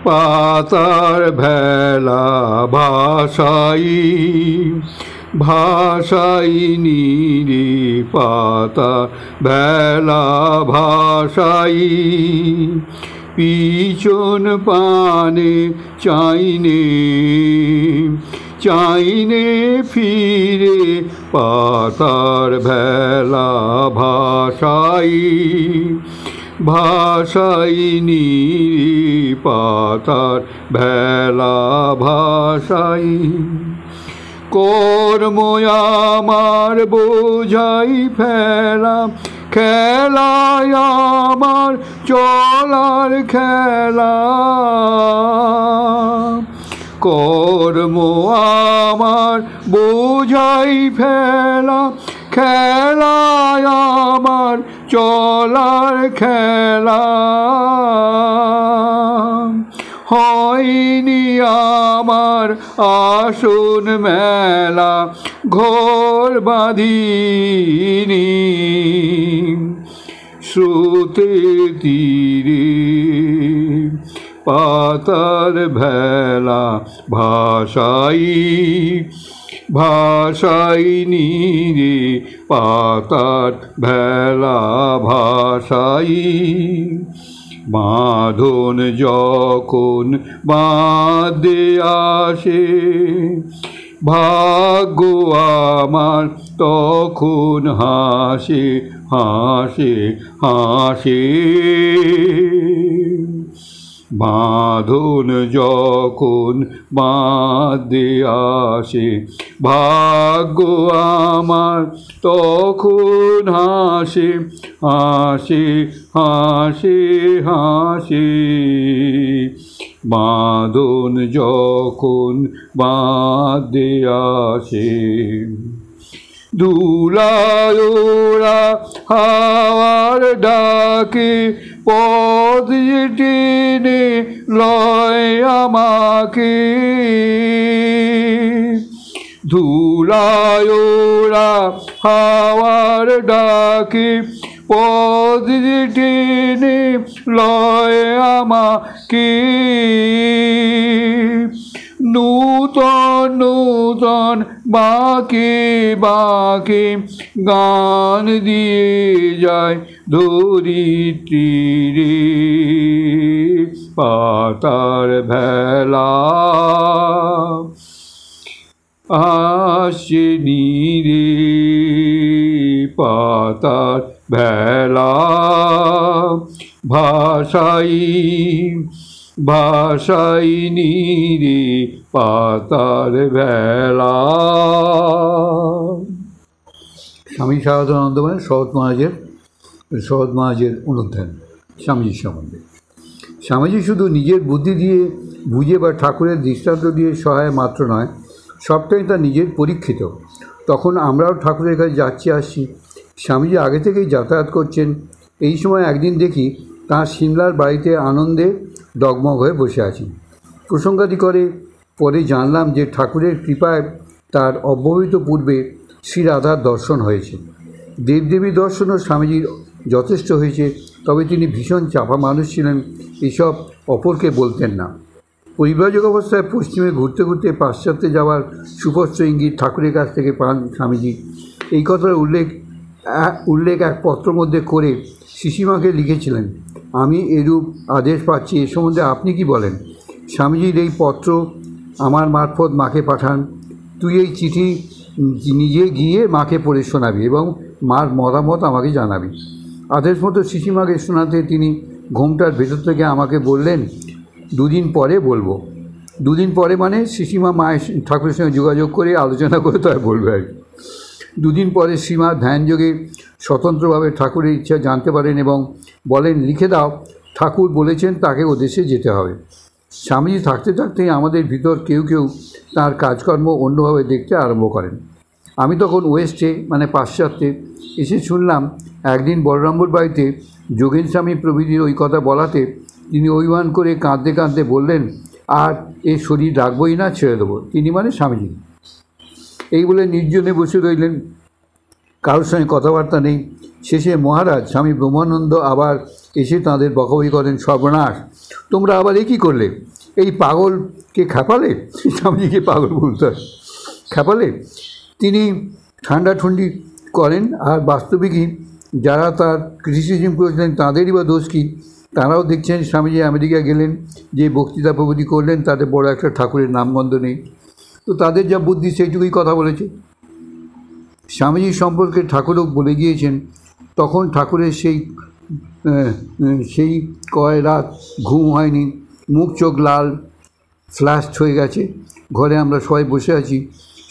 পাতার ভেলা ভাষাই ভাষাইনি রে পাতা ভেলা ভাষাই পিছন পানে চাইনে চাইনে ফিরে পাতার ভেলা ভাষাই ভাষাইনি পাতার ভেলা ভাষাই কর্ম আমার বোঝাই ফেলা খেলায় আমার চলার খেলা কর্ম আমার বোঝাই ফেলা খেলায় আমার চলার খেলা হয়নি আমার আসন মেলা ঘর বাঁধিনি স্রোতে তীরে পাতার ভেলা ভাষাই ভাষাইনি রে পাতার ভেলা ভাষাই বাঁধন যখন বাঁধে আসে ভাগ্য আমার তখন হাসে হাসে হাসে বাঁধন যখন বাঁধে আসে ভাগ্য আমার তখন হাসে হাসে হাসে হাসে বাঁধন যখন বাঁধে আসে ধুলায় ওরা হাওয়ার ডাকে পথ টেনে লয় আমাকে ধুলায় ওরা হাওয়ার ডাকে পথ টেনে লয় আমাকে নূতন নূতন বাঁকে বাঁকে গান দিয়ে যায় ধরিত্রীরে পাতার ভেলা আসছে নীরে পাতার ভেলা ভাষাই ভাষাইনি রে পাতার ভেলা। স্বামী শারদানন্দময় শরৎ মহারাজের অনুধ্যান স্বামীজির সম্বন্ধে। স্বামীজি শুধু নিজের বুদ্ধি দিয়ে বুঝে বা ঠাকুরের দৃষ্টান্ত দিয়ে সহায় মাত্র নয়, সবটাই তার নিজের পরীক্ষিত। তখন আমরাও ঠাকুরের কাছে যাচ্ছি আসছি। স্বামীজি আগে থেকেই যাতায়াত করছেন। এই সময় একদিন দেখি তাঁর সিমলার বাড়িতে আনন্দে ডগমগ হয়ে বসে আছেন। প্রসঙ্গাদি করে পরে জানলাম যে ঠাকুরের কৃপায় তার অব্যবহিত পূর্বে শ্রী রাধার দর্শন হয়েছে। দেবদেবী দর্শনও স্বামীজির যথেষ্ট হয়েছে, তবে তিনি ভীষণ চাপা মানুষ ছিলেন, এসব অপরকে বলতেন না। পরিব্রাজক অবস্থায় পশ্চিমে ঘুরতে ঘুরতে পাশ্চাত্যে যাওয়ার সুস্পষ্ট ইঙ্গিত ঠাকুরের কাছ থেকে পান স্বামীজি। এই কথার উল্লেখ এক পত্র মধ্যে করে শিশিমাকে লিখেছিলেন, আমি এরূপ আদেশ পাচ্ছি, এ সম্বন্ধে আপনি কি বলেন? স্বামীজির এই পত্র আমার মারফত মাকে পাঠান। তুই এই চিঠি নিজে গিয়ে মাকে পড়ে শোনাবি এবং মার মতামত আমাকে জানাবি। আদেশ মতো শিশিমাকে শোনাতে তিনি ঘোমটার ভেতর থেকে আমাকে বললেন, দুদিন পরে বলবো। দুদিন পরে মানে শিশিমা মায়ের ঠাকুরের সঙ্গে যোগাযোগ করে আলোচনা করে তাই বলবে আর কি। দুদিন পরে শ্রীমা ধ্যানযোগে স্বতন্ত্রভাবে ঠাকুরের ইচ্ছা জানতে পারেন এবং বলেন, লিখে দাও, ঠাকুর বলেছেন তাকে ও দেশে যেতে হবে। স্বামীজি থাকতে থাকতেই আমাদের ভিতর কেউ কেউ তার কাজকর্ম অন্যভাবে দেখতে আরম্ভ করেন। আমি তখন ওয়েস্টে মানে পাশ্চাত্যে এসে শুনলাম একদিন বলরামপুর বাড়িতে যোগেন স্বামী প্রভৃতির ওই কথা বলাতে তিনি অভিমান করে কাঁদতে কাঁদতে বললেন, আর এ শরীর রাখবই না, ছেড়ে দেবো। তিনি মানে স্বামীজি। এই বলে নির্জনে বসে রইলেন, কারোর সঙ্গে কথাবার্তা নেই। শেষে মহারাজ স্বামী ব্রহ্মানন্দ আবার এসে তাঁদের বকাবকি করেন, সর্বনাশ, তোমরা আবার এ কী করলে, এই পাগলকে খেপালে। স্বামীজিকে পাগল বলতে হয়, খেপালে। তিনি ঠান্ডাঠুন্ডি করেন, আর বাস্তবিকই যারা তার ক্রিটিসিজম করেছিলেন তাঁদেরই বা দোষ কী? তারাও দেখছেন স্বামীজি আমেরিকা গেলেন, যে বক্তৃতা প্রভৃতি করলেন তাতে বড় একটা ঠাকুরের নামগন্ধ নেই, তো তাদের যা বুদ্ধি সেইটুকুই কথা বলেছে। স্বামীজি সম্পর্কে ঠাকুরও বলে গিয়েছেন, তখন ঠাকুরের সেই কয় রাত ঘুম হয়নি, মুখ চোখ লাল ফ্ল্যাশড হয়ে গেছে। ঘরে আমরা সবাই বসে আছি।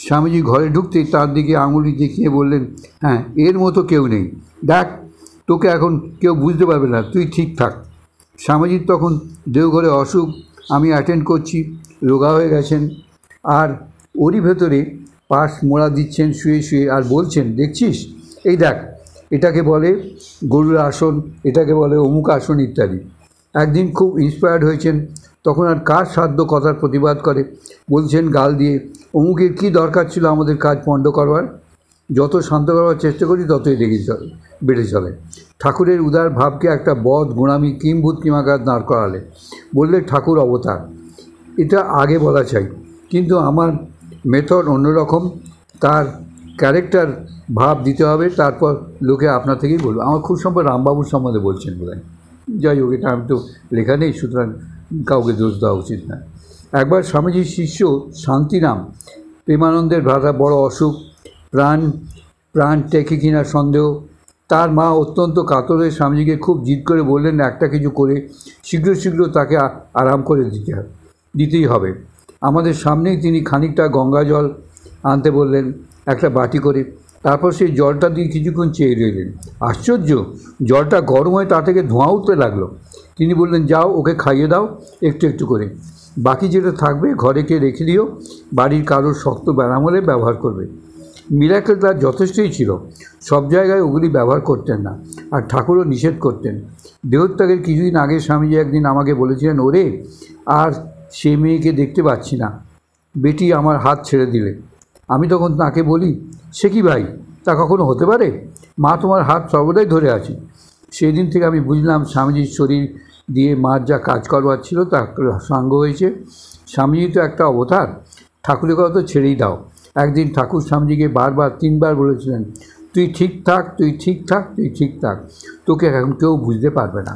স্বামীজি ঘরে ঢুকতেই তার দিকে আঙুলি দেখিয়ে বললেন, হ্যাঁ, এর মতো কেউ নেই, দেখ, তোকে এখন কেউ বুঝতে পারবে না, তুই ঠিক থাক। স্বামীজির তখন দেওঘরে অসুখ, আমি অ্যাটেন্ড করছি, রোগা হয়ে গেছেন, আর ওরই ভেতরে পাশ মোড়া দিচ্ছেন শুয়ে শুয়ে, আর বলছেন, দেখছিস, এই দেখ, এটাকে বলে গরুর আসন, এটাকে বলে অমুক আসন ইত্যাদি। একদিন খুব ইন্সপায়ার্ড হয়েছেন, তখন আর কার সাধ্য কথার প্রতিবাদ করে, বলছেন গাল দিয়ে, অমুকের কী দরকার ছিল আমাদের কাজ পণ্ড করবার। যত শান্ত করবার চেষ্টা করি ততই বেড়ে চলে। ঠাকুরের উদার ভাবকে একটা বদ গোঁড়ামি কিম্ভূত কিমাকার দাঁড় করালে, বললে ঠাকুর অবতার, এটা আগে বলা চাই, কিন্তু আমার মেথড অন্যরকম, তার ক্যারেক্টার ভাব দিতে হবে, তারপর লোকে আপনা থেকেই বলবো। আমার খুব সম্ভব রামবাবুর সম্বন্ধে বলছেন বোধহয়, যাই হোক, এটা আমি তো লেখা নেই, সুতরাং কাউকে দোষ দেওয়া উচিত না। একবার স্বামীজির শিষ্য শান্তিরাম, প্রেমানন্দের ভ্রাতা, বড় অসুখ, প্রাণ টেকে কিনা সন্দেহ। তার মা অত্যন্ত কাতর হয়ে স্বামীজিকে খুব জিদ করে বললেন, একটা কিছু করে শীঘ্র তাকে আরাম করে দিতেই হবে। আমাদের সামনেই তিনি খানিকটা গঙ্গা জল আনতে বললেন, একটা বাটি করে। তারপর সেই জলটা দিয়ে কিছুক্ষণ চেয়ে রইলেন। আশ্চর্য, জলটা গরম হয়ে তা থেকে ধোঁয়া উঠতে লাগলো। তিনি বললেন, যাও, ওকে খাইয়ে দাও একটু একটু করে, বাকি যেটা থাকবে ঘরে কে রেখে দিও, বাড়ির কারোর শক্ত ব্যারাম হলে ব্যবহার করবে। মিরাকেল তার যথেষ্টই ছিল, সব জায়গায় ওগুলি ব্যবহার করতেন না, আর ঠাকুরও নিষেধ করতেন। দেহত্যাগের কিছুদিন আগে স্বামীজি একদিন আমাকে বলেছিলেন, ওরে, আর সে মেয়েকে দেখতে পাচ্ছি না, বেটি আমার হাত ছেড়ে দিলে। আমি তখন তাকে বলি, সে কি ভাই, তা কখনো হতে পারে, মা তোমার হাত সর্বদাই ধরে আছে। সেই দিন থেকে আমি বুঝলাম স্বামীজির শরীর দিয়ে মার যা কাজ করবার ছিল তা সাঙ্গ হয়েছে। স্বামীজি তো একটা অবতার, ঠাকুরের কথা তো ছেড়েই দাও। একদিন ঠাকুর স্বামীজিকে বারবার 3বার বলেছিলেন, তুই ঠিক থাক, তুই ঠিক থাক, তুই ঠিক থাক, তোকে এখন কেউ বুঝতে পারবে না।